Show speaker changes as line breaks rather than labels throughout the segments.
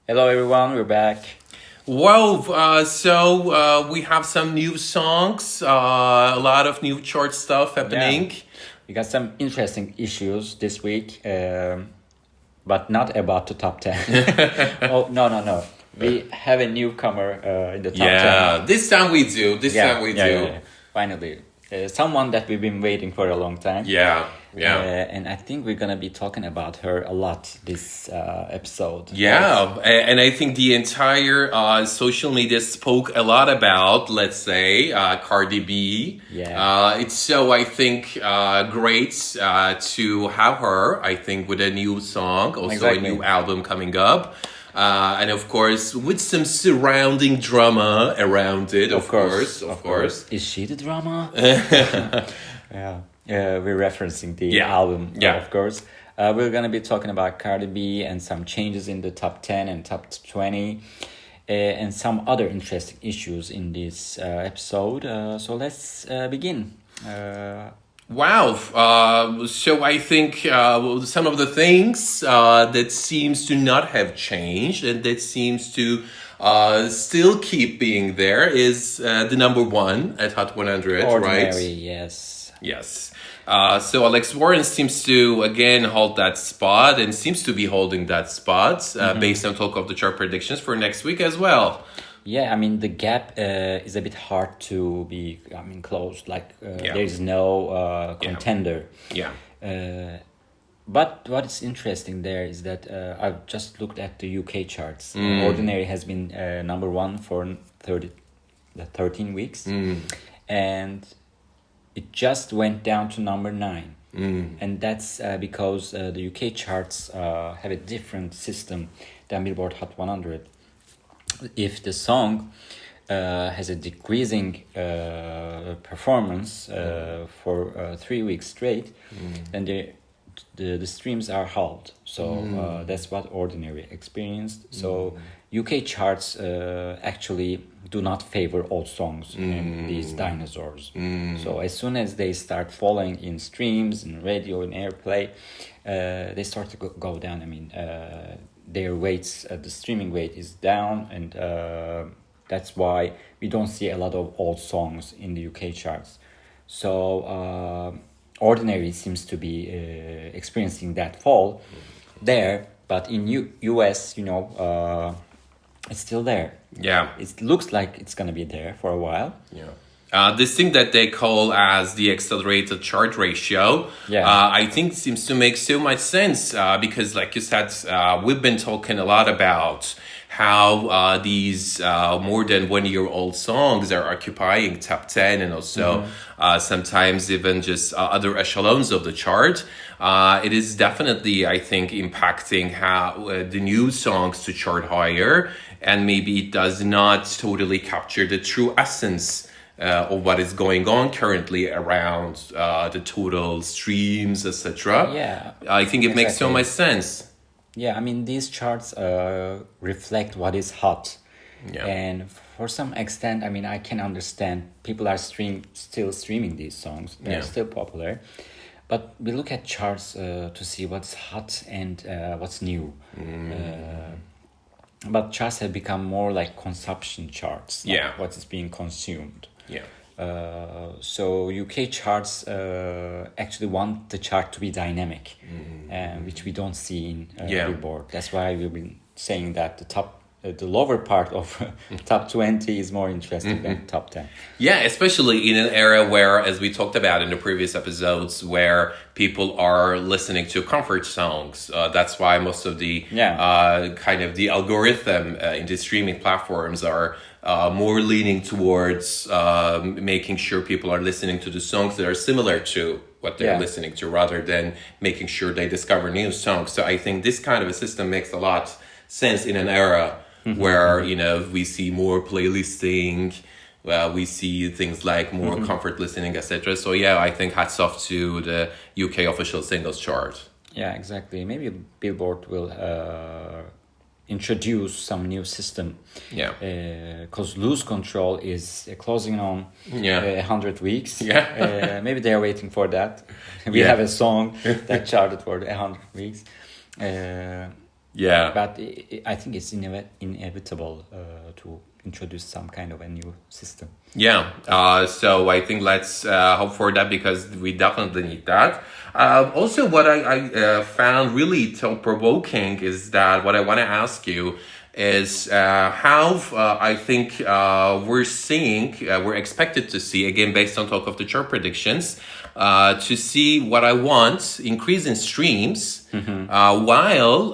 Hello everyone, we're back.
We have some new songs, a lot of new chart stuff happening.
We got some interesting issues this week, but not about the top 10. Oh, no. We have a newcomer in the top 10.
Yeah, this time we do.
Yeah. Finally. Someone that we've been waiting for a long time.
Yeah.
And I think we're going to be talking about her a lot this episode.
Yeah, and I think the entire social media spoke a lot about, let's say, Cardi B.
Yeah.
It's so, I think, great to have her, I think, with a new song, also
Exactly.
a new album coming up. And of course, with some surrounding drama around it, of course.
Is she the drama? Yeah. We're referencing the album, of course. We're going to be talking about Cardi B and some changes in the top 10 and top 20 and some other interesting issues in this episode. So let's begin.
Wow. So I think some of the things that seems to not have changed and that seems to still keep being there is the number one at Hot 100,
Ordinary,
right?
Yes.
So Alex Warren seems to again hold that spot and seems to be holding that spot based on talk of the chart predictions for next week as well.
Yeah, I mean, the gap is a bit hard to be, closed. Like, there is no contender.
Yeah.
But what is interesting there is that I've just looked at the UK charts. Ordinary has been number one for 13 weeks. And it just went down to number 9. And that's because the UK charts have a different system than Billboard Hot 100. If the song has a decreasing performance for 3 weeks straight, then the streams are halved. So that's what Ordinary experienced. So UK charts actually do not favor old songs and these dinosaurs. So as soon as they start falling in streams, in radio, in airplay, they start to go down. I mean, their weights, the streaming weight is down, and that's why we don't see a lot of old songs in the UK charts. So Ordinary seems to be experiencing that fall there, but in US, it's still there.
Yeah.
It looks like it's going to be there for a while.
Yeah. This thing that they call as the accelerated chart ratio, I think seems to make so much sense because, like you said, we've been talking a lot about how these more than 1 year old songs are occupying top 10 and also sometimes even just other echelons of the chart. It is definitely, I think, impacting how the new songs to chart higher, and maybe it does not totally capture the true essence of what is going on currently around the total streams, etc.
Yeah,
I think it makes so much sense.
Yeah, I mean, these charts reflect what is hot.
Yeah.
And for some extent, I mean, I can understand people are still streaming these songs. They're still popular. But we look at charts to see what's hot and what's new. But charts have become more like consumption charts. Like what is being consumed.
Yeah.
So UK charts actually want the chart to be dynamic, which we don't see in Billboard. That's why we've been saying that the lower part of top 20 is more interesting than top 10.
Yeah, especially in an era where, as we talked about in the previous episodes, where people are listening to comfort songs. That's why most of the kind of the algorithm in the streaming platforms are more leaning towards making sure people are listening to the songs that are similar to what they're listening to, rather than making sure they discover new songs. So I think this kind of a system makes a lot sense in an era where, we see more playlisting, we see things like more comfort listening, etc. So I think hats off to the UK official singles chart.
Yeah, exactly. Maybe Billboard will introduce some new system. Because Lose Control is closing on 100 weeks. Maybe they are waiting for that. We have a song that charted for 100 weeks.
Yeah.
But I think it's inevitable to introduce some kind of a new system.
Yeah. So I think let's hope for that, because we definitely need that. Also, what I found really thought-provoking is that what I want to ask you is how I think we're expected to see, again, based on talk of the chart predictions, to see what I want, increase in streams, while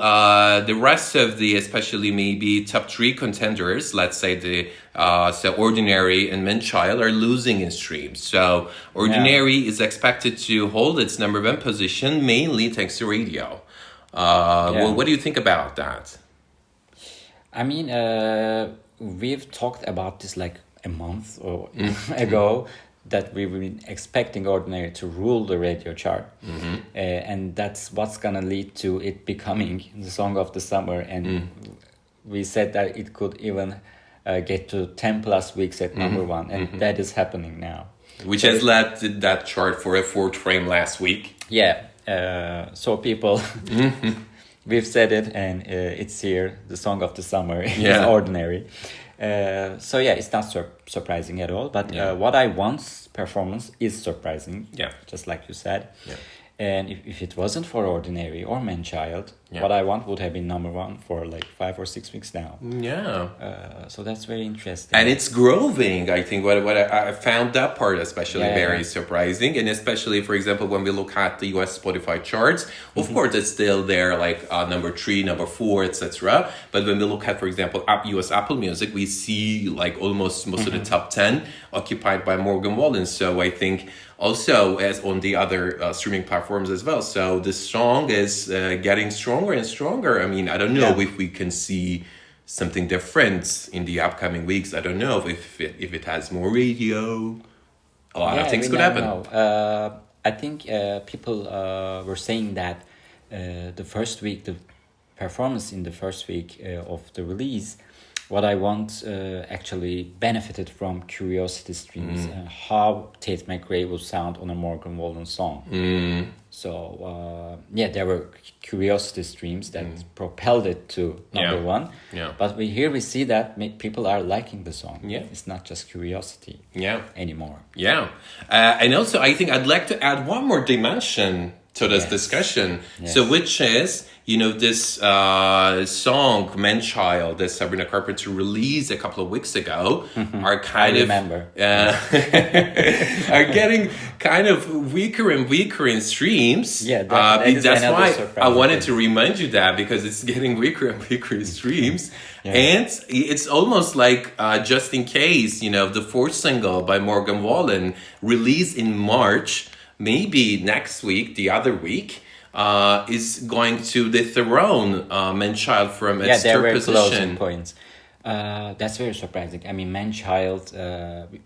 the rest of the, especially maybe top 3 contenders, let's say so Ordinary and Man-Child, are losing in streams. So Ordinary is expected to hold its number 1 position, mainly thanks to radio. Well, what do you think about that?
I mean, we've talked about this like a month or ago, that we've been expecting Ordinary to rule the radio chart. And that's what's gonna lead to it becoming the song of the summer. And we said that it could even get to 10 plus weeks at number 1. And that is happening now.
Which has led to that chart for a 4th frame last week.
Yeah. So people... We've said it, and it's here. The song of the summer is Ordinary. So yeah, it's not surprising at all. But What I Want's performance is surprising. Yeah, just like you said. Yeah. And if it wasn't for Ordinary or Man-Child, What I Want would have been number 1 for like 5 or 6 weeks now. Yeah. So that's very interesting.
And it's growing. I think what I found that part especially very surprising. And especially, for example, when we look at the US Spotify charts, of course, it's still there, like number 3, number 4, etc. But when we look at, for example, US Apple Music, we see like almost most of the top 10 occupied by Morgan Wallen. So I think also as on the other streaming platforms as well. So the song is getting stronger and stronger. I mean, I don't know if we can see something different in the upcoming weeks. I don't know if it has more radio. A lot of things could happen.
I think people were saying that the first week, the performance in the first week of the release, What I Want actually benefited from curiosity streams and how Tate McRae would sound on a Morgan Wallen song. So, there were curiosity streams that propelled it to number 1. Yeah. But we see that people are liking the song. Yeah. It's not just curiosity anymore.
Yeah. And also, I think I'd like to add one more dimension to this discussion. Yes. So which is, this song, Man-Child, that Sabrina Carpenter released a couple of weeks ago, are are getting kind of weaker and weaker in streams. Yeah, that's why I wanted to remind you that, because it's getting weaker and weaker in streams. And it's almost like, just in case, the 4th single by Morgan Wallen, released in March, maybe next week, the other week, is going to dethrone Man-Child from its third position.
Points. That's very surprising. I mean, Man-Child,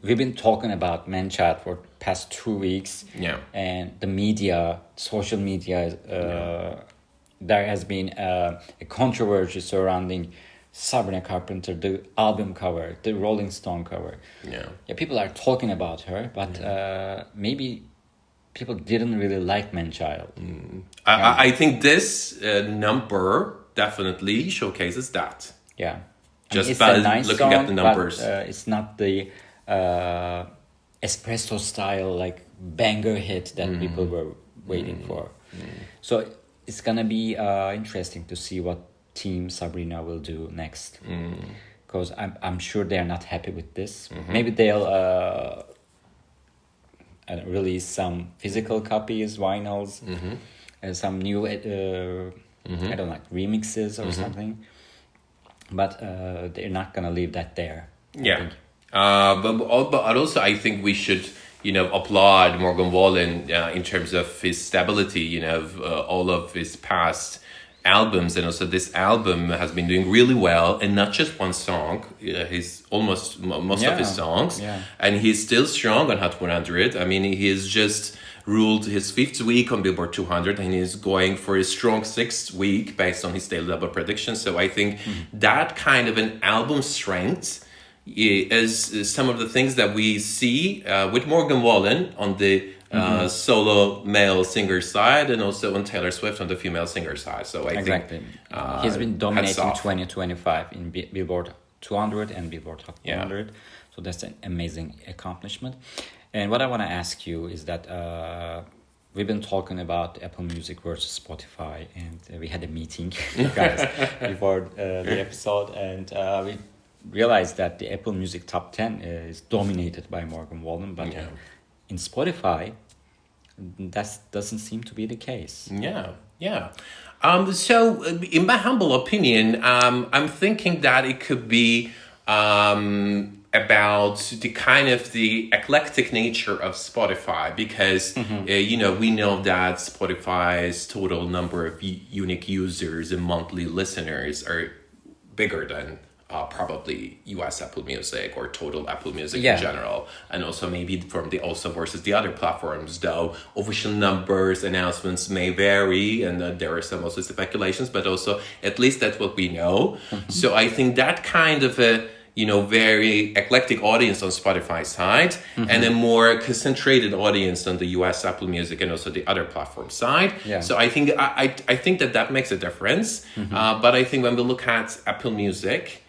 we've been talking about Man-Child for past 2 weeks. Yeah. And the media, social media, there has been a controversy surrounding Sabrina Carpenter, the album cover, the Rolling Stone cover. Yeah. People are talking about her, but maybe people didn't really like Man-Child.
I think this number definitely showcases that.
Yeah.
Just by looking at the numbers.
But, it's not the espresso style, like, banger hit that people were waiting for. So it's going to be interesting to see what Team Sabrina will do next. Because I'm sure they're not happy with this. Maybe they'll... release some physical copies, vinyls, and some new, I don't know, like remixes or something. But they're not gonna leave that there.
Yeah, but also I think we should, applaud Morgan Wallen in terms of his stability. All of his past albums, and also this album has been doing really well, and not just one song. He's almost most of his songs, and he's still strong on Hot 100. I mean, he has just ruled his 5th week on Billboard 200, and he's going for a strong 6th week based on his daily double prediction. So I think that kind of an album strength is some of the things that we see with Morgan Wallen on the solo male singer side, and also on Taylor Swift on the female singer side. So I think
he's been dominating 2025 in Billboard 200 and Billboard Hot 100. So that's an amazing accomplishment. And what I want to ask you is that we've been talking about Apple Music versus Spotify, and we had a meeting, guys, before the episode, and we realized that the Apple Music top 10 is dominated by Morgan Wallen, but in Spotify, that doesn't seem to be the case.
So, in my humble opinion, I'm thinking that it could be about the kind of the eclectic nature of Spotify, because we know that Spotify's total number of unique users and monthly listeners are bigger than probably US Apple Music or total Apple Music in general, and also maybe from the also versus the other platforms, though official numbers announcements may vary, and there are some also speculations, but also at least that's what we know. So I think that kind of a very eclectic audience on Spotify side, and a more concentrated audience on the US Apple Music and also the other platform side. So I think I think that makes a difference. But I think when we look at Apple Music,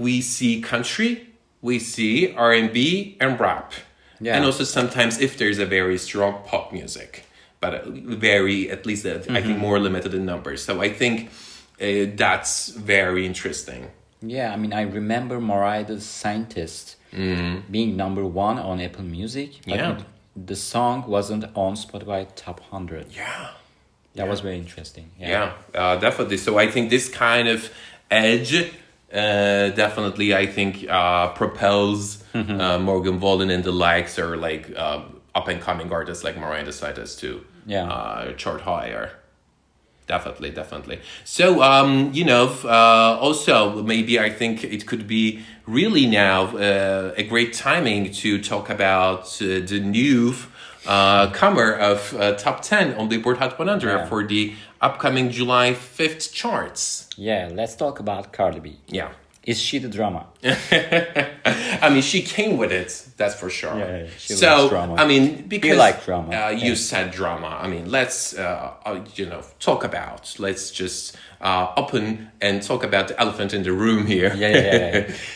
we see country, we see R&B and rap, and also sometimes if there's a very strong pop music, but very at least I think more limited in numbers. So I think that's very interesting.
Yeah, I mean, I remember Mariah the Scientist being number 1 on Apple Music, but the song wasn't on Spotify top 100. That was very interesting.
Definitely. So I think this kind of edge definitely, I think, propels Morgan Wallen and the likes, or like up and coming artists like Mariah the Scientist to chart higher. Definitely. So, also maybe I think it could be really now a great timing to talk about the new comer of top 10 on Billboard Hot 100 for the upcoming July 5th charts.
Yeah, let's talk about Cardi B.
Yeah.
Is she the drama?
I mean, she came with it, that's for sure.
She loves drama.
I mean, because
you like drama.
You said drama. I mean, let's talk about. Let's just open and talk about the elephant in the room here.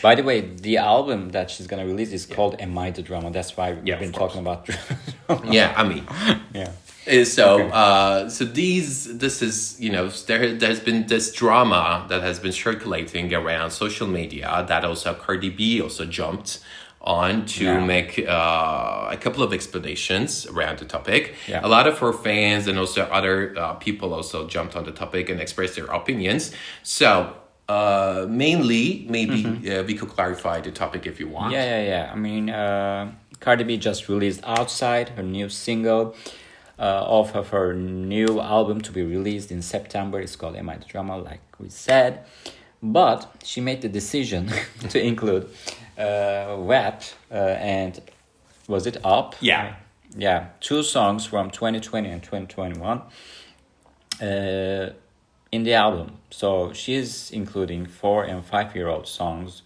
By the way, the album that she's gonna release is called "Am I the Drama?" That's why we've been talking about drama.
I mean, So this is there's been this drama that has been circulating around social media that also Cardi B also jumped on to make a couple of explanations around the topic. A lot of her fans and also other people also jumped on the topic and expressed their opinions. So mainly, maybe we could clarify the topic if you want.
I mean, Cardi B just released Outside, her new single. Off of her new album to be released in September. It's called Am I the Drama, like we said. But she made the decision to include WAP and was it Up?
Yeah.
2 songs from 2020 and 2021 in the album. So she's including 4 and 5-year-old songs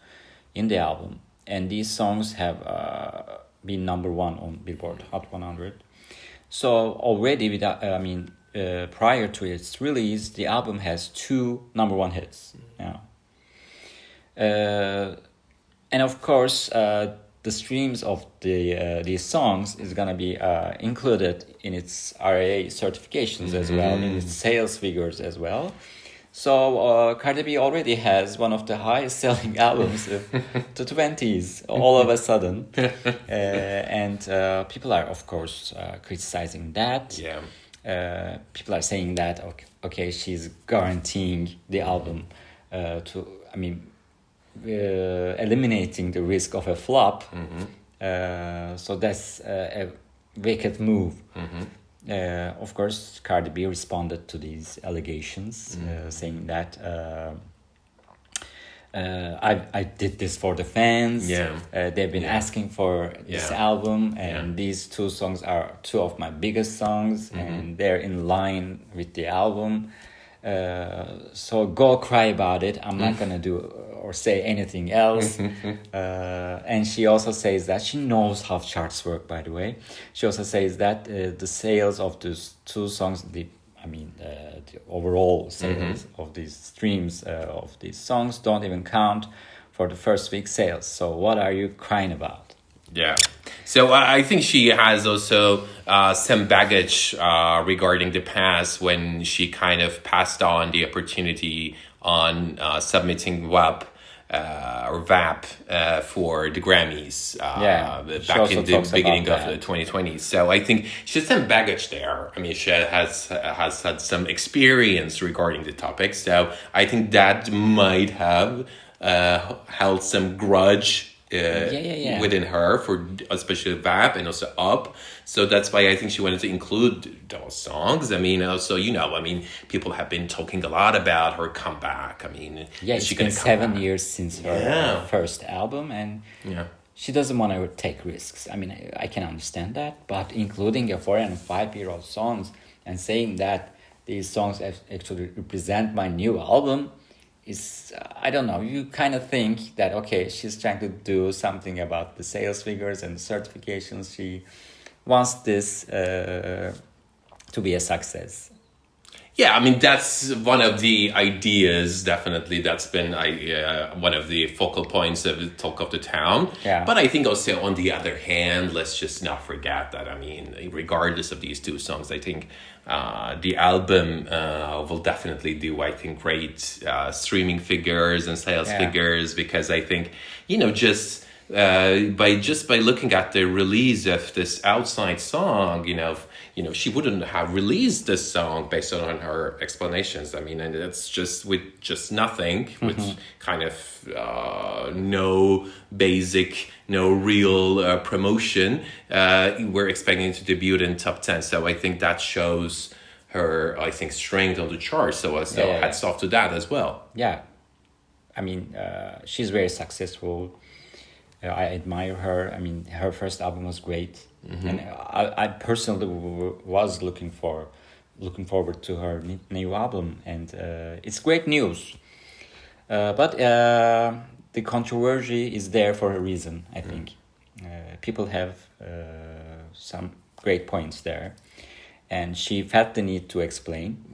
in the album. And these songs have been number 1 on Billboard Hot 100. So already, prior to its release, the album has 2 number 1 hits. And of course, the streams of these songs is gonna be included in its RAA certifications as well, in its sales figures as well. So Cardi B already has one of the highest selling albums of the 20s all of a sudden. And people are, of course, criticizing that. People are saying that, okay, she's guaranteeing the album eliminating the risk of a flop. So that's a wicked move. Of course, Cardi B responded to these allegations, saying that I did this for the fans. They've been asking for this album, and these 2 songs are 2 of my biggest songs, and they're in line with the album. So go cry about it. I'm not gonna do or say anything else. And she also says that she knows how charts work, by the way. She also says that the sales of these two songs, the overall sales of these streams of these songs don't even count for the first week sales. So what are you crying about?
Yeah. So I think she has also some baggage regarding the past when she kind of passed on the opportunity on submitting WAP or VAP for the Grammys back in the beginning of the 2020s. So I think she has some baggage there. I mean, she has had some experience regarding the topic. So I think that might have held some grudge within her for especially VAP and also Up. So that's why I think she wanted to include those songs. I mean, also, people have been talking a lot about her comeback. I mean,
it's been 7 years since her first album, and she doesn't want to take risks. I mean, I can understand that, but including a 4 and 5-year-old songs and saying that these songs actually represent my new album is, I don't know, you kind of think that, okay, she's trying to do something about the sales figures and the certifications. She wants this to be a success.
Yeah, I mean, that's one of the ideas, definitely. That's been one of the focal points of the talk of the town.
Yeah.
But I think also, on the other hand, let's just not forget that, I mean, regardless of these two songs, I think the album will definitely do, I think, great streaming figures and sales figures, because I think, just by looking at the release of this Outside song, she wouldn't have released this song based on her explanations. I mean, and it's just with just nothing, with kind of no real promotion. We're expecting to debut in top 10. So I think that shows her, I think, strength on the chart. So hats off to that as well.
Yeah. I mean, she's very successful. I admire her. I mean, her first album was great. And I personally was looking forward to her new album, and it's great news. But the controversy is there for a reason, I think. People have some great points there, and she felt the need to explain.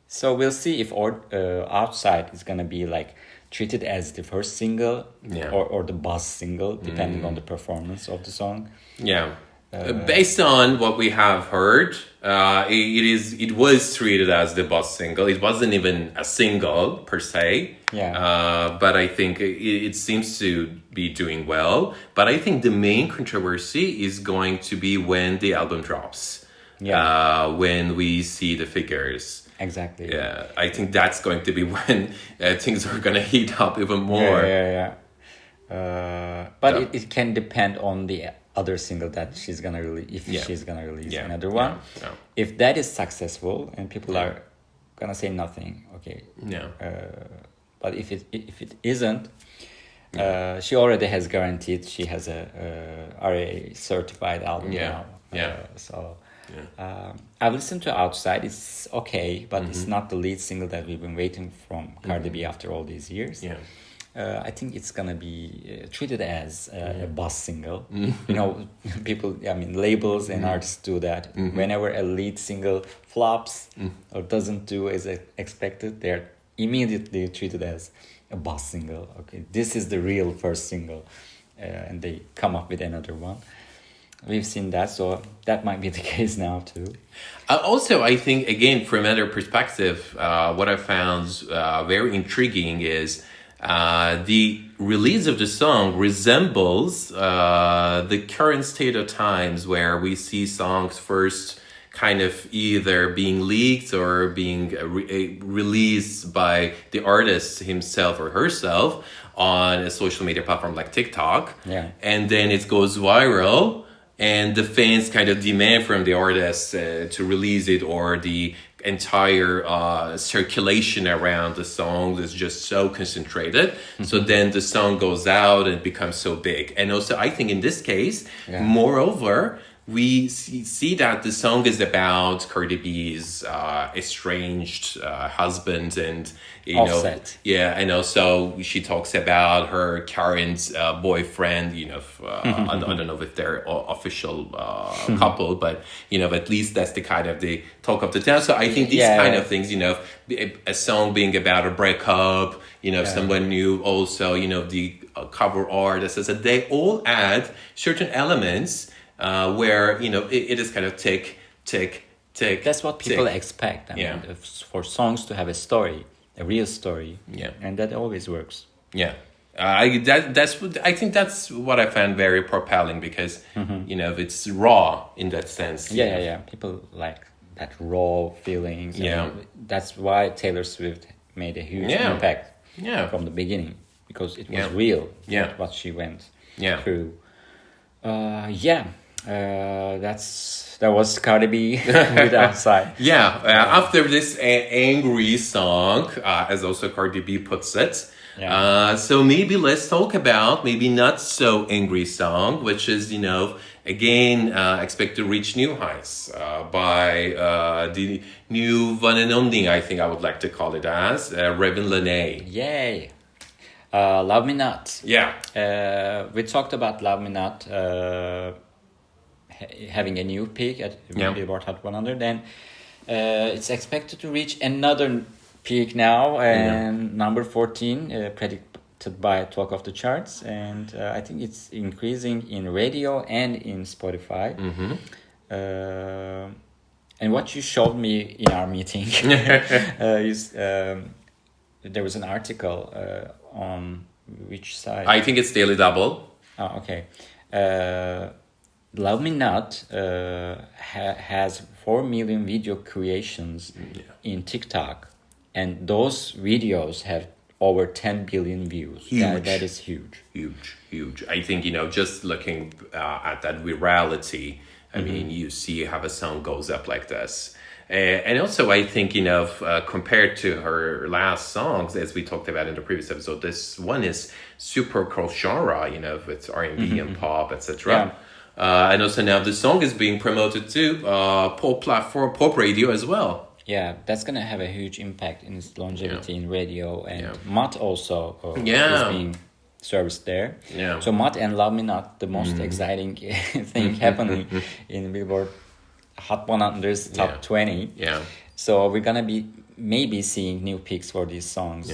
So we'll see if Outside is gonna be like treated as the first single or the buzz single, depending on the performance of the song.
Based on what we have heard, it was treated as the buzz single. It wasn't even a single per se. But I think it seems to be doing well. But I think the main controversy is going to be when the album drops. When we see the figures.
Exactly.
Yeah, I think that's going to be when things are going to heat up even more.
But it can depend on the other single that she's going to release, if she's going to release another one. If that is successful and people are going to say nothing, okay. But if it isn't, she already has guaranteed she has a RA certified album now. I've listened to Outside. It's okay, but it's not the lead single that we've been waiting from Cardi B after all these years. I think it's gonna be treated as a buzz single. People, labels and artists do that. Whenever a lead single flops or doesn't do as expected, they're immediately treated as a buzz single. Okay, this is the real first single, and they come up with another one. We've seen that, so that might be the case now too.
Also, I think, again, from another perspective, what I found very intriguing is the release of the song resembles the current state of times, where we see songs first kind of either being leaked or being released by the artist himself or herself on a social media platform like TikTok. And then it goes viral. And the fans kind of demand from the artist to release it, or the entire circulation around the song is just so concentrated. So then the song goes out and becomes so big. And also, I think in this case, moreover, we see that the song is about Cardi B's estranged husband, and
Offset.
and also she talks about her current boyfriend. I don't know if they're official couple, but at least that's the kind of the talk of the town. So I think these kind of things, a song being about a breakup, someone new, also the cover art, that says that they all add certain elements. Where it is kind of tick.
That's what people expect. I mean, for songs to have a story, a real story.
Yeah,
and that always works.
Yeah, I think that's what I found very propelling, because it's raw in that sense.
Yeah. People like that raw feelings.
Yeah,
that's why Taylor Swift made a huge impact.
Yeah,
from the beginning, because it was real.
Yeah,
what she went through. That was Cardi B with Outside.
After this angry song, as also Cardi B puts it. So maybe let's talk about maybe not so angry song, which is again expect to reach new heights by the new one and only, I think I would like to call it as Raven Lene.
Yay. Love Me Not. We talked about Love Me Not having a new peak at Billboard Hot 100. Then it's expected to reach another peak now, and number 14, predicted by Talk of the Charts. And I think it's increasing in radio and in Spotify. And what you showed me in our meeting is there was an article on which side?
I think it's Daily Double.
Oh, okay. Love Me Not has 4 million video creations in TikTok, and those videos have over 10 billion views.
Huge.
That is huge.
Huge. I think, just looking at that virality, I mean, you see how a song goes up like this. And also, I think, compared to her last songs, as we talked about in the previous episode, this one is super cross genre, with R&B and pop, etc. And also now the song is being promoted to pop radio as well.
Yeah, that's going to have a huge impact in its longevity in radio. And Mutt also is being serviced there. So Mutt and Love Me Not, the most exciting thing happening in Billboard Hot 100's top 20. So we're gonna be maybe seeing new peaks for these songs.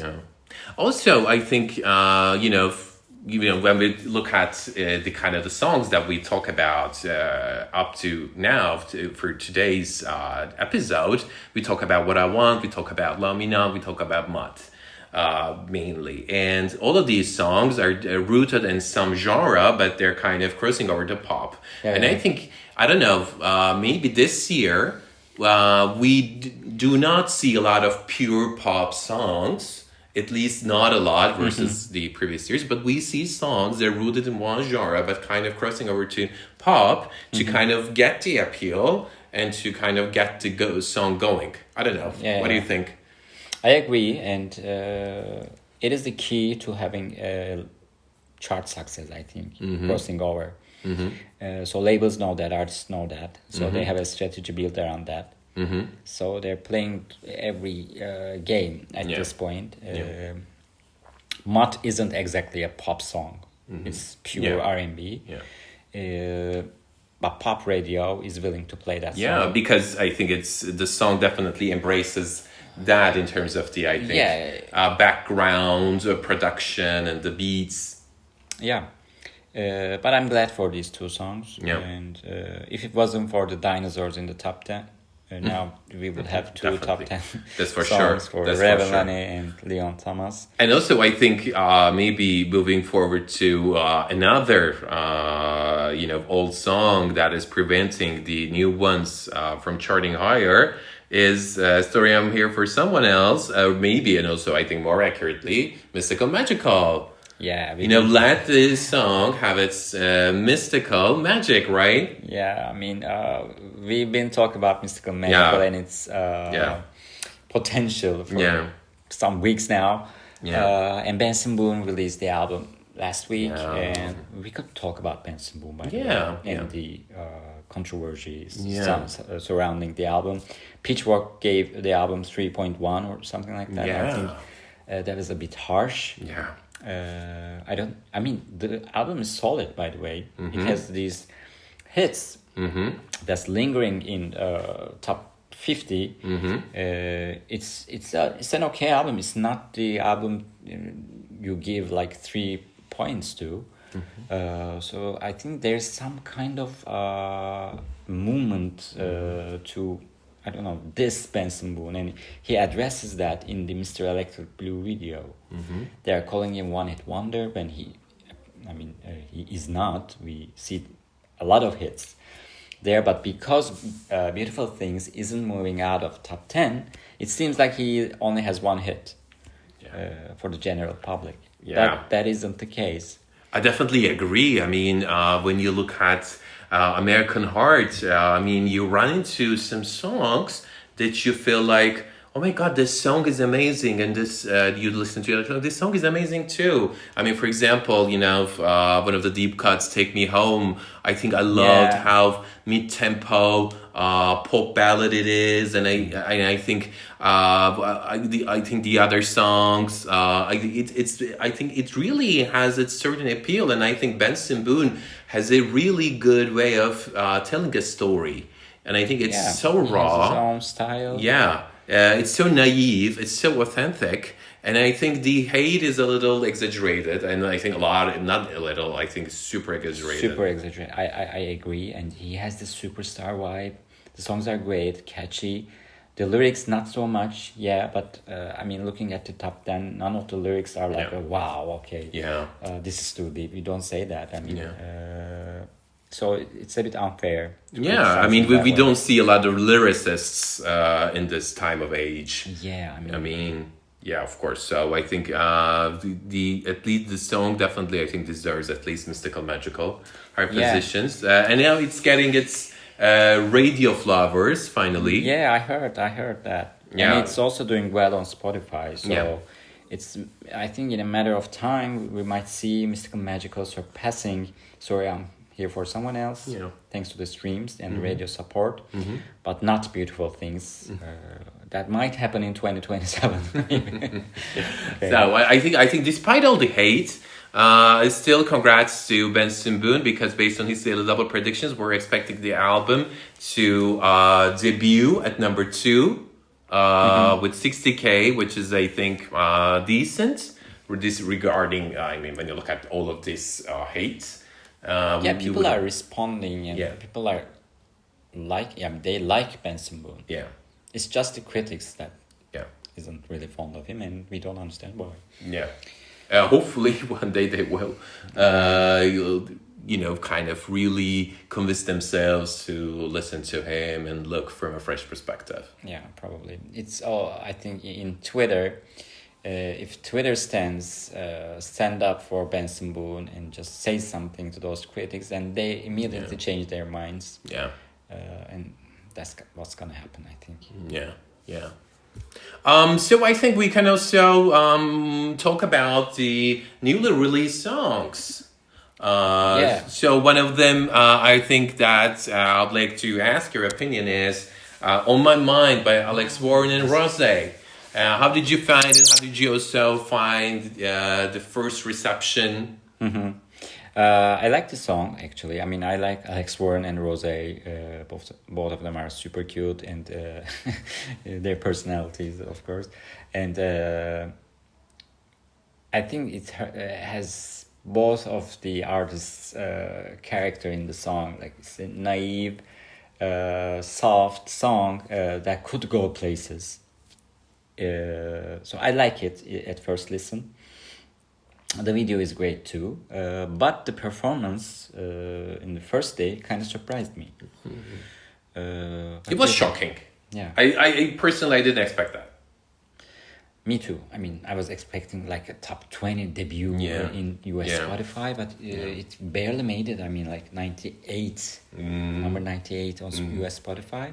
Also, I think when we look at the kind of the songs that we talk about up to now for today's episode, we talk about What I Want, we talk about Love Me Not, we talk about Mutt. Mainly, and all of these songs are rooted in some genre, but they're kind of crossing over to pop. I think, I don't know, maybe this year we do not see a lot of pure pop songs, at least not a lot versus the previous years, but we see songs that are rooted in one genre but kind of crossing over to pop to kind of get the appeal and to kind of get the song going. I don't know. What do you think?
I agree, and it is the key to having chart success, I think, crossing over. So labels know that, artists know that, so they have a strategy built around that. So they're playing every game at this point. Mutt isn't exactly a pop song. It's pure R&B. But pop radio is willing to play that song.
Because I think the song definitely embraces that in terms of the background, production, and the beats.
But I'm glad for these two songs. And if it wasn't for the dinosaurs in the top 10, now we would have two top 10
That's for
songs
sure.
for Raven Lene and Leon Thomas.
And also, I think maybe moving forward to another old song that is preventing the new ones from charting higher is Story I'm Here for Someone Else, maybe, and also I think more accurately, Mystical Magical. Let this song have its mystical magic, right?
I mean, we've been talking about Mystical Magical and its potential for some weeks now. And Benson Boone released the album last week, and we could talk about Benson Boone by the way, and the controversies surrounding the album. Pitchfork gave the album 3.1 or something like that. I think that was a bit harsh. The album is solid, by the way. It has these hits that's lingering in top 50. It's an okay album. It's not the album you give like 3 points to. So I think there's some kind of movement to, I don't know, this Benson Boone, and he addresses that in the Mr. Electric Blue video. They are calling him one-hit wonder when he is not. We see a lot of hits there, but because Beautiful Things isn't moving out of top 10, it seems like he only has one hit for the general public. That isn't the case.
I definitely agree. I mean, when you look at American Heart, you run into some songs that you feel like, oh my God, this song is amazing. And this, you listen to it, this song is amazing too. I mean, for example, one of the deep cuts, Take Me Home. I think I loved how mid-tempo pop ballad it is. And I think the other songs, I think it really has its certain appeal. And I think Benson Boone has a really good way of telling a story. And I think it's so raw.
He has his own style.
It's so naive, it's so authentic, and I think the hate is a little exaggerated, and I think I think super exaggerated.
I agree, and he has the superstar vibe. The songs are great, catchy. The lyrics, not so much, but looking at the top 10, none of the lyrics are like, wow, okay. This is too deep. You don't say that. So it's a bit unfair.
We don't see a lot of lyricists in this time of age. Of course. So I think at least the song definitely, I think, deserves at least mystical, magical high positions. And now it's getting its radio flowers finally.
Yeah, I heard that. And it's also doing well on Spotify. So it's, I think, in a matter of time we might see mystical, magical surpassing. Sorry, I'm here for someone else, thanks to the streams and radio support, but not Beautiful Things. That might happen in 2027. Okay.
So I think despite all the hate, still congrats to Benson Boone, because based on his daily double predictions, we're expecting the album to debut at number 2 with 60K, which is, I think, decent. Regarding, when you look at all of this hate.
People are responding, and people are they like Benson Boone. It's just the critics that isn't really fond of him, and we don't understand why.
Hopefully one day they will kind of really convince themselves to listen to him and look from a fresh perspective.
Probably. It's all, I think, in Twitter. If Twitter stand up for Benson Boone and just say something to those critics, and they immediately change their minds. And that's what's gonna happen, I think.
So I think we can also talk about the newly released songs. So one of them, I think that I'd like to ask your opinion is On My Mind by Alex Warren and ROSÉ. How did you find it? How did you also find the first reception?
I like the song, actually. I like Alex Warren and ROSÉ. Both of them are super cute, and their personalities, of course. And I think it has both of the artists' character in the song. Like, it's a naive, soft song that could go places. So I like it at first listen. The video is great too, but the performance in the first day kind of surprised me.
It was shocking. I personally didn't expect that.
Me too. I was expecting like a top 20 debut in US Spotify, but it barely made it. Like 98, number 98 on US Spotify.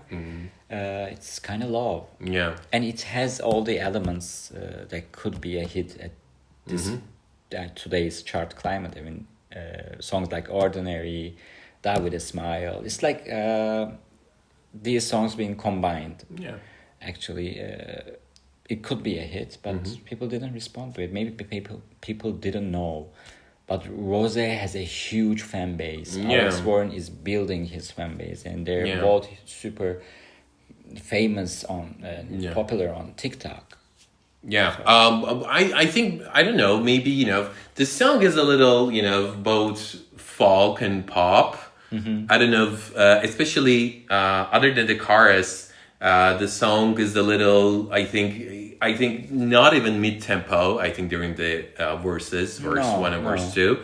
It's kind of low. And it has all the elements that could be a hit at this today's chart climate. Songs like Ordinary, Die with a Smile. It's like these songs being combined.
Yeah.
Actually, it could be a hit, but people didn't respond to it. Maybe people didn't know. But ROSÉ has a huge fan base. Alex Warren is building his fan base, and they're both super famous on popular on TikTok.
Yeah, I think, I don't know, maybe, the song is a little, both folk and pop. I don't know, if, especially other than the chorus, the song is a little, I think not even mid-tempo, I think during the verses, verse 1 and verse 2.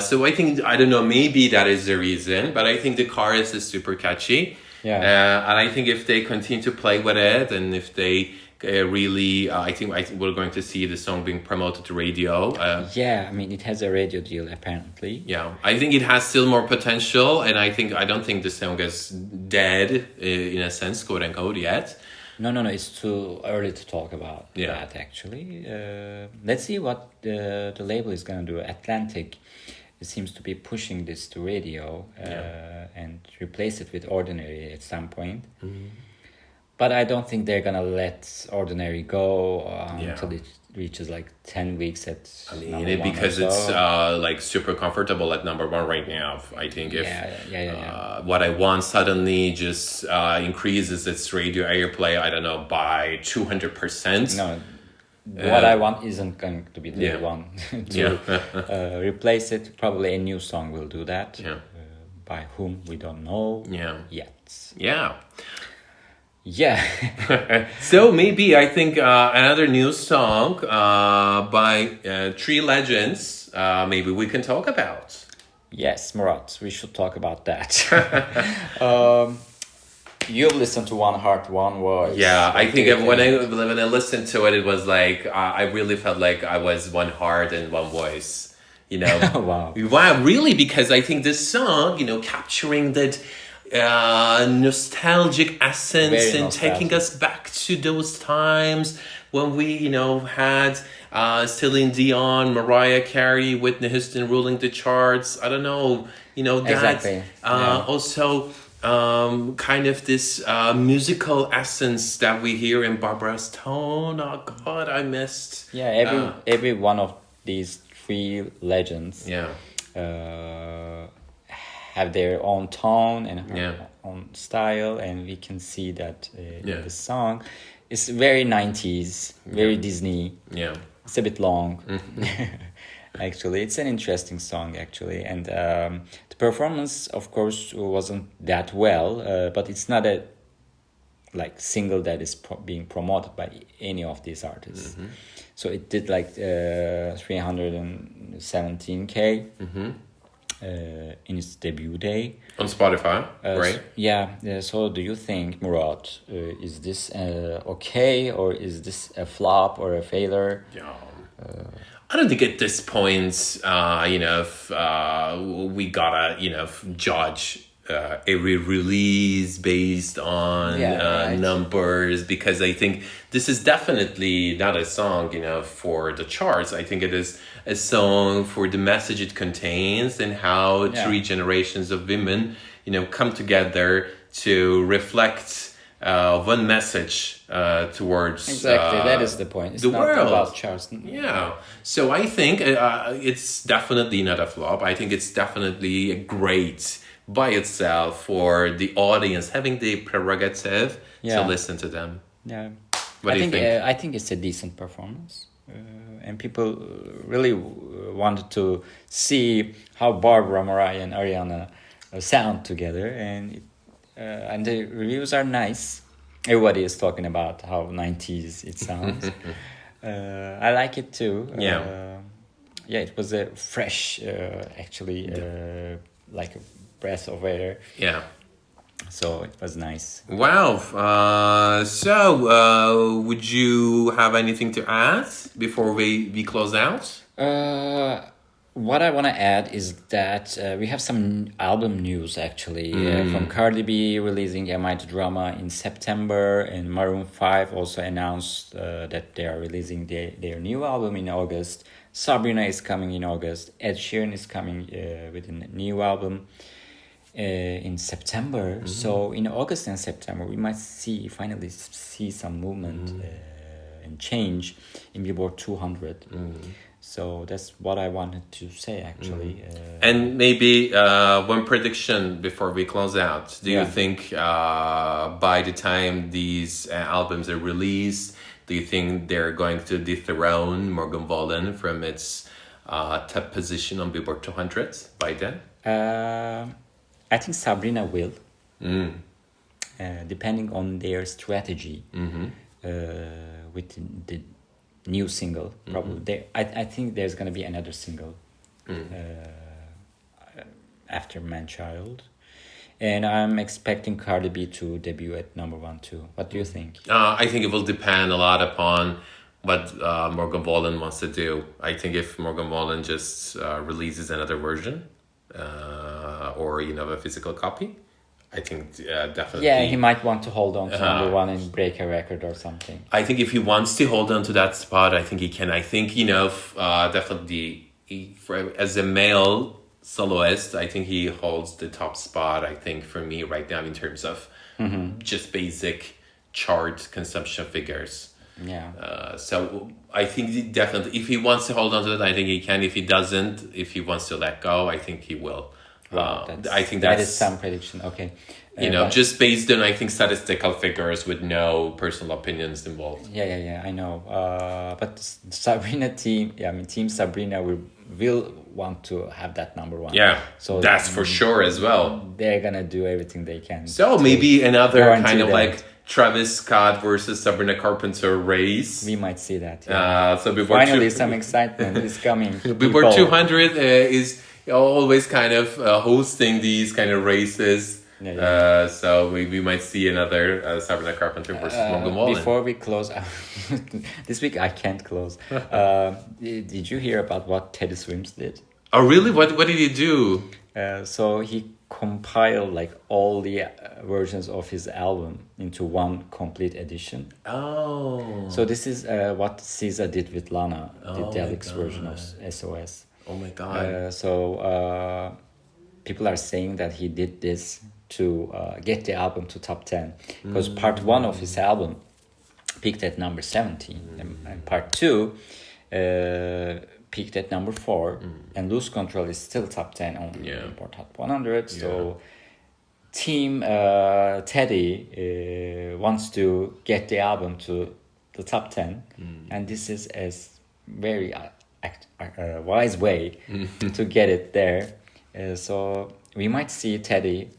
So I think, I don't know, maybe that is the reason, but I think the chorus is super catchy. Yeah. And I think if they continue to play with it, and if they really, I think we're going to see the song being promoted to radio.
I mean, it has a radio deal apparently.
Yeah, I think it has still more potential, and I don't think the song is dead in a sense, quote unquote, yet.
No, it's too early to talk about that actually. Let's see what the label is gonna do. Atlantic, it seems to be pushing this to radio and replace it with Ordinary at some point. But I don't think they're gonna let Ordinary go until it reaches like 10 weeks at number 1
because it's like super comfortable at number 1 right now. I think if What I Want suddenly just increases its radio airplay, I don't know, by 200%.
No, What I Want isn't going to be the one to replace it. Probably a new song will do that. By whom we don't know yet. Yeah.
So maybe I think another new song by 3 legends maybe we can talk about.
Yes, Murat, we should talk about that. You've listened to One Heart, One Voice.
Yeah, I think when I listened to it, it was like I really felt like I was one heart and one voice.
Wow,
really? Because I think this song, capturing that nostalgic essence and taking us back to those times when we, had Celine Dion, Mariah Carey, Whitney Houston ruling the charts. I don't know,
exactly.
Also kind of this musical essence that we hear in Barbara's tone. Oh God, I missed.
Yeah, every one of these 3 legends. Have their own tone and own style, and we can see that the song is very 90s, very Disney. It's a bit long. Actually, it's an interesting song actually, and the performance, of course, wasn't that well, but it's not a single that is being promoted by any of these artists. So it did 317K. In its debut day
on Spotify, right?
So do you think, Murat, is this okay, or is this a flop or a failure?
I don't think at this point, if we gotta, judge every release based on numbers, because I think this is definitely not a song, for the charts. I think it is a song for the message it contains and how 3 generations of women, come together to reflect one message towards
exactly. That is the point. It's
the
not
world.
About charts.
So I think it's definitely not a flop. I think it's definitely great by itself for the audience having the prerogative to listen to them. What do you think?
I think it's a decent performance, and people really wanted to see how Barbara, Mariah, and Ariana sound together, and the reviews are nice. Everybody is talking about how 90s it sounds. I like it too. It was a fresh, actually, like a breath of air. So it was nice.
Wow. Would you have anything to add before we close out?
What I want to add is that we have some album news actually from Cardi B releasing Am I the Drama in September, and Maroon 5 also announced that they are releasing their new album in August. Sabrina is coming in August. Ed Sheeran is coming with a new album. in September. So in August and September, we might finally see some movement and change in Billboard 200. So that's what I wanted to say, actually.
And maybe one prediction before we close out. Do you think by the time these albums are released, do you think they're going to dethrone Morgan Wallen from its top position on Billboard 200 by then?
I think Sabrina will, depending on their strategy with the new single. Probably, I think there's gonna be another single after Man-Child, and I'm expecting Cardi B to debut at number 1 too. What do you think?
I think it will depend a lot upon what Morgan Wallen wants to do. I think if Morgan Wallen just releases another version, or a physical copy, I think definitely.
Yeah, he might want to hold on to number 1 and break a record or something.
I think if he wants to hold on to that spot, I think he can. I think definitely as a male soloist, I think he holds the top spot. I think for me right now in terms of just basic chart consumption figures.
Yeah.
So I think definitely if he wants to hold on to that, I think he can. If he doesn't, if he wants to let go, I think he will. I think
that is some prediction. Okay.
Just based on, I think, statistical figures with no personal opinions involved.
Yeah, I know. But Sabrina team, Team Sabrina will want to have that number 1.
Yeah, so that's for sure as well.
They're gonna do everything they can.
So maybe another kind of like Travis Scott versus Sabrina Carpenter race.
We might see that. Yeah.
So before
finally, some excitement is coming.
Billboard 200 is always kind of hosting these kind of races. Yeah. So we might see another Sabrina Carpenter versus Morgan Wallen.
Before we close, this week I can't close. Did you hear about what Teddy Swims did?
Oh, really? What did he do?
So he compiled like all the versions of his album into one complete edition.
Oh.
So this is what SZA did with Lana, the deluxe version of SOS.
Oh my God.
So people are saying that he did this to get the album to top 10 because part 1 of his album peaked at number 17 and part 2 peaked at number 4 and Lose Control is still top 10 on Billboard Hot 100. So Team Teddy wants to get the album to the top 10 and this is a very wise way to get it there. So we might see Teddy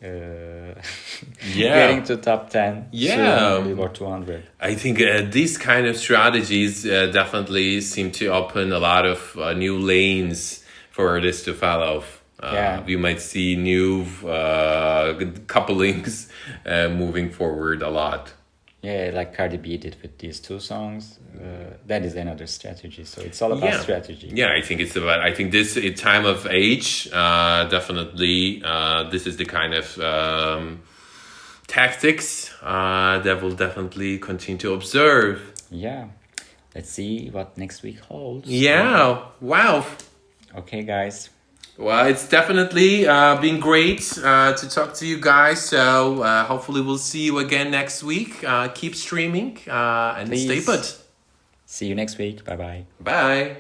getting to top 10 soon, Billboard 200.
I think these kind of strategies definitely seem to open a lot of new lanes for artists to follow. We might see new couplings moving forward a lot.
Yeah, like Cardi B did with these 2 songs. That is another strategy. So it's all about strategy.
Yeah, I think this time of age, definitely, this is the kind of tactics that we'll definitely continue to observe.
Yeah. Let's see what next week holds.
Yeah. Wow.
Okay, guys.
Well, it's definitely been great to talk to you guys. So hopefully we'll see you again next week. Keep streaming and
Please.
stay put.
See you next week. Bye-bye.
Bye.